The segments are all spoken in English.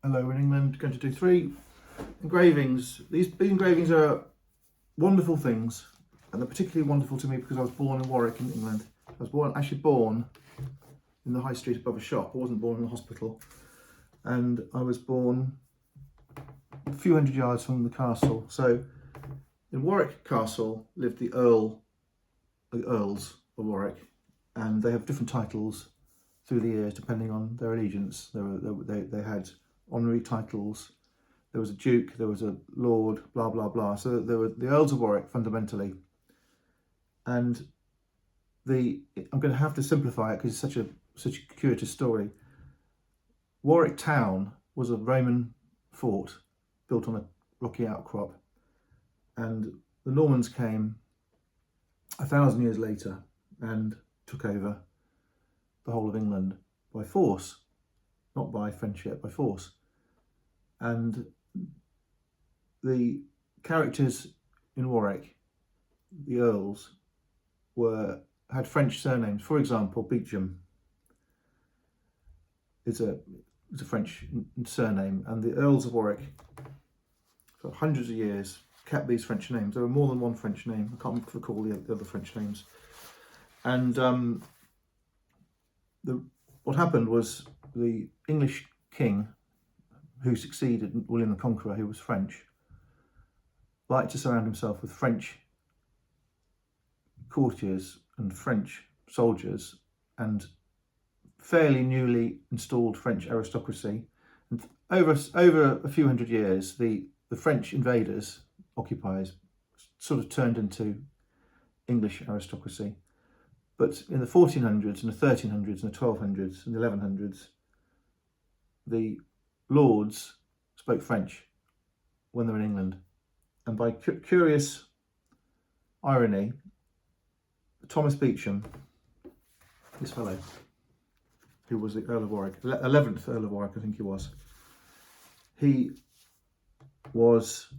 Hello, we're in England, going to do 3 engravings. These engravings are wonderful things, and they're particularly wonderful to me because I was born in Warwick in England. I was actually born in the high street above a shop. I wasn't born in a hospital. And I was born a few hundred yards from the castle. So in Warwick Castle lived the Earls of Warwick, and they have different titles through the years depending on their allegiance. They had honorary titles. There was a duke, there was a lord, blah blah blah. So there were the Earls of Warwick fundamentally, and I'm going to have to simplify it because it's such a curious story. Warwick town was a Roman fort built on a rocky outcrop, and the Normans came 1,000 years later and took over the whole of England by force, not by friendship, by force. And the characters in Warwick, the Earls, had French surnames. For example, Beauchamp is a French surname, and the Earls of Warwick for hundreds of years kept these French names. There were more than one French name. I can't recall the other French names. And what happened was the English king who succeeded William the Conqueror, who was French, liked to surround himself with French courtiers and French soldiers and fairly newly installed French aristocracy. And over a few hundred years, the French invaders, occupiers, sort of turned into English aristocracy. But in the 1400s and the 1300s and the 1200s and the 1100s, the lords spoke French when they were in England. And by curious irony, Thomas Beauchamp, this fellow, who was the Earl of Warwick, 11th Earl of Warwick, I think he was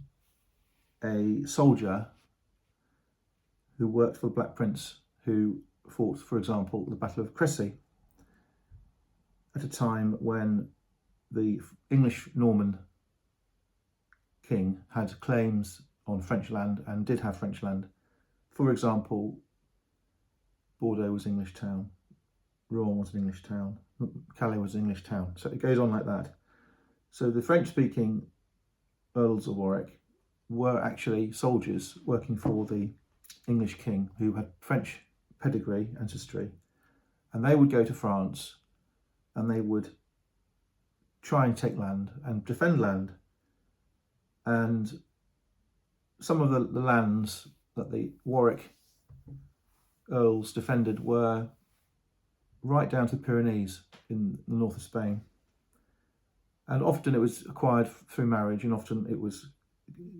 a soldier who worked for the Black Prince, who fought, for example, the Battle of Crécy at a time when the English Norman king had claims on French land and did have French land. For example, Bordeaux was an English town, Rouen was an English town, Calais was an English town. So it goes on like that. So the French-speaking Earls of Warwick were actually soldiers working for the English king who had French pedigree, ancestry, and they would go to France and they would try and take land and defend land. And some of the lands that the Warwick Earls defended were right down to the Pyrenees in the north of Spain. And often it was acquired through marriage, and often it was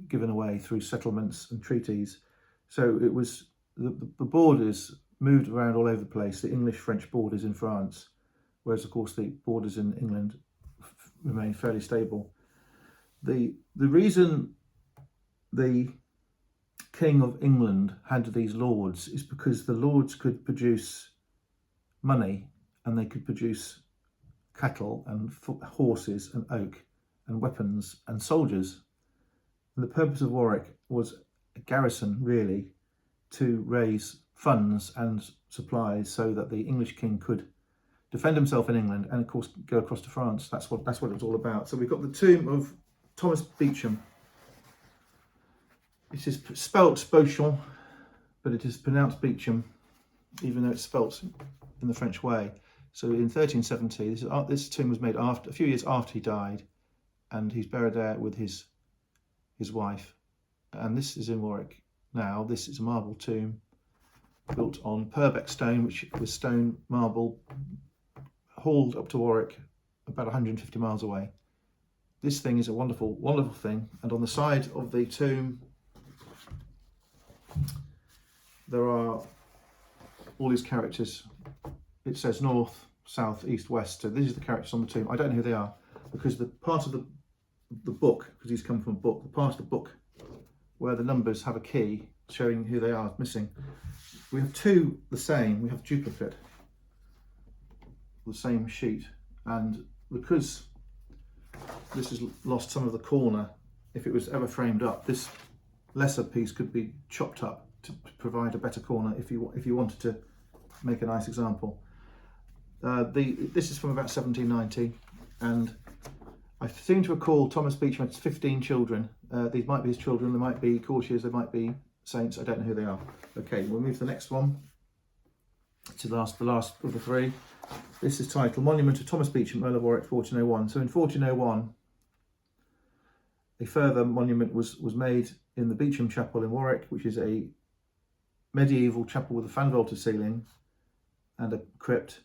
given away through settlements and treaties. So it was the borders moved around all over the place, the English-French borders in France, whereas of course the borders in England remained fairly stable. The reason the King of England had these lords is because the lords could produce money, and they could produce cattle and horses and oak and weapons and soldiers. And the purpose of Warwick was a garrison, really, to raise funds and supplies so that the English king could defend himself in England and of course go across to France. That's what it was all about. So we've got the tomb of Thomas Beauchamp. It is spelt Beauchamp, but it is pronounced Beauchamp, even though it's spelt in the French way. So in 1370, this tomb was made a few years after he died, and he's buried there with his wife. And this is in Warwick now. This is a marble tomb built on Purbeck stone, which was stone marble hauled up to Warwick about 150 miles away. This thing is a wonderful, wonderful thing. And on the side of the tomb, there are all these characters. It says north, south, east, west. So these are the characters on the tomb. I don't know who they are because the part of the book, because these come from a book, the part of the book where the numbers have a key showing who they are is missing. We have 2 the same. We have duplicate, the same sheet, and because this has lost some of the corner. If it was ever framed up, this lesser piece could be chopped up to provide a better corner if you wanted to make a nice example. This is from about 1790, and I seem to recall Thomas Beauchamp had 15 children. These might be his children, they might be courtiers, they might be saints, I don't know who they are. Okay, we'll move to the next one, to the last of the three. This is titled Monument to Thomas Beauchamp, Earl of Warwick, 1401. So in 1401, a further monument was made in the Beauchamp Chapel in Warwick, which is a medieval chapel with a fan vaulted ceiling and a crypt,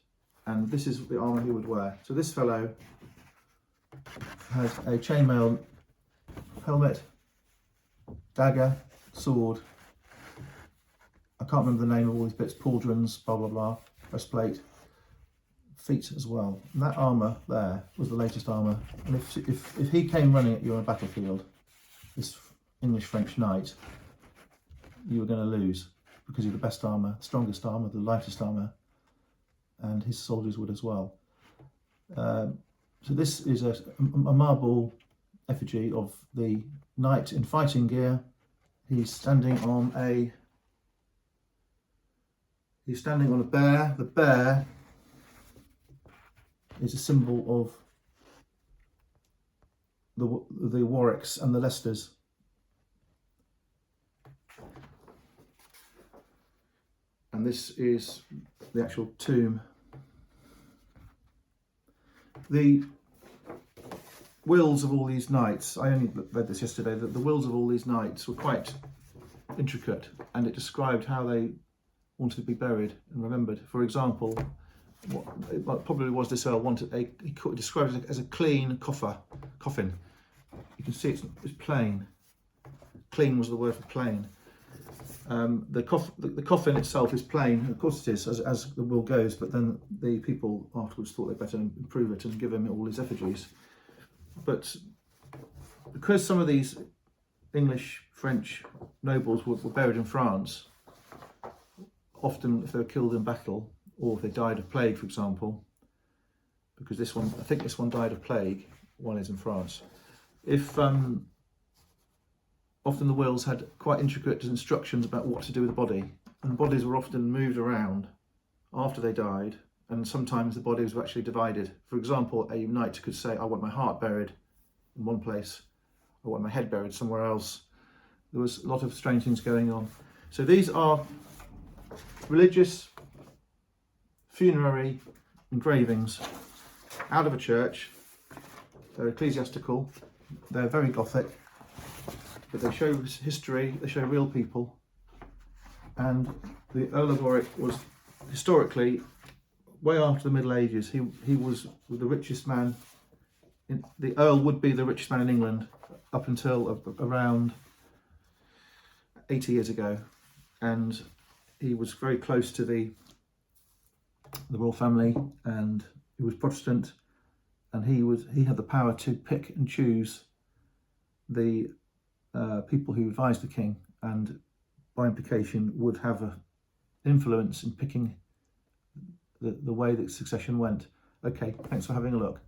and this is the armour he would wear. So this fellow has a chainmail helmet, dagger, sword, I can't remember the name of all these bits, pauldrons, blah blah blah, breastplate, feet as well. And that armour there was the latest armour. And if he came running at you on a battlefield, this English-French knight, you were going to lose, because you're the best armour, strongest armour, the lightest armour, and his soldiers would as well. So this is a marble effigy of the knight in fighting gear. He's standing on a bear. The bear is a symbol of the Warwicks and the Leicesters. And this is the actual tomb. The wills of all these knights, I only read this yesterday, that the wills of all these knights were quite intricate, and it described how they wanted to be buried and remembered. For example, what probably was this Earl wanted, he described it as a clean coffin. You can see it's plain. Clean was the word for plain. The coffin itself is plain, of course it is, as the will goes, but then the people afterwards thought they'd better improve it and give him all his effigies. But because some of these English, French nobles were buried in France, often if they were killed in battle, or if they died of plague, for example, because this one, I think this one died of plague, one is in France. Often the wills had quite intricate instructions about what to do with the body, and bodies were often moved around after they died, and sometimes the bodies were actually divided. For example, a knight could say, I want my heart buried in one place, I want my head buried somewhere else. There was a lot of strange things going on. So these are religious funerary engravings out of a church. They're ecclesiastical, they're very Gothic, but they show history, they show real people. And the Earl of Warwick was historically, way after the Middle Ages, he was the richest man. The Earl would be the richest man in England up until around 80 years ago, and he was very close to the royal family, and he was Protestant, and he had the power to pick and choose the people who advised the king, and by implication would have an influence in picking the way that succession went. Okay, thanks for having a look.